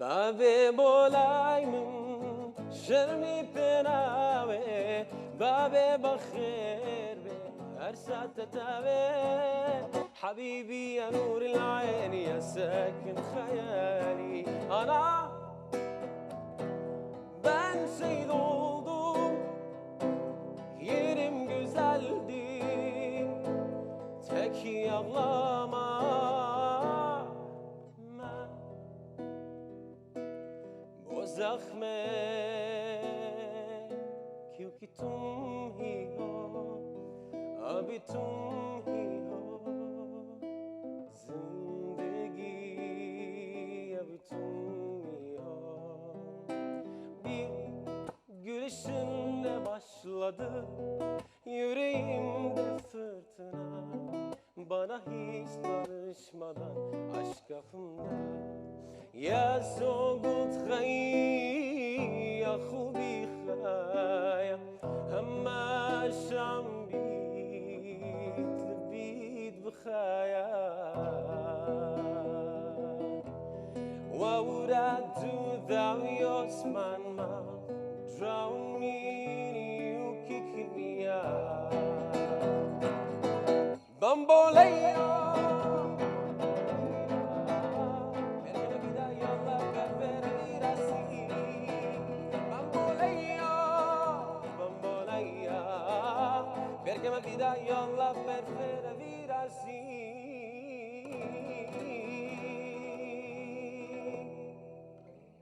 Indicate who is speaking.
Speaker 1: Ave bolay min shermi penawe babe bakhair be arsat tatawe حبيبي يا نور العين يا ساكن خيالي أنا ben şehit oldum yerim güzeldi tek ağlama ben bu zahme क्योंकि तुम ही हो अभी तुम ही हो जिंदगी अभी तुम ही हो bir gülüşünle başladı yüreğimde fırtına bana hiç danışmadan aşk kapımda ya soğut gayy ya خوبی خایا همه شام بیت لبید بخایا وورد تو داویوس من ما drown me you kick me out bamboleo perché mi vida io la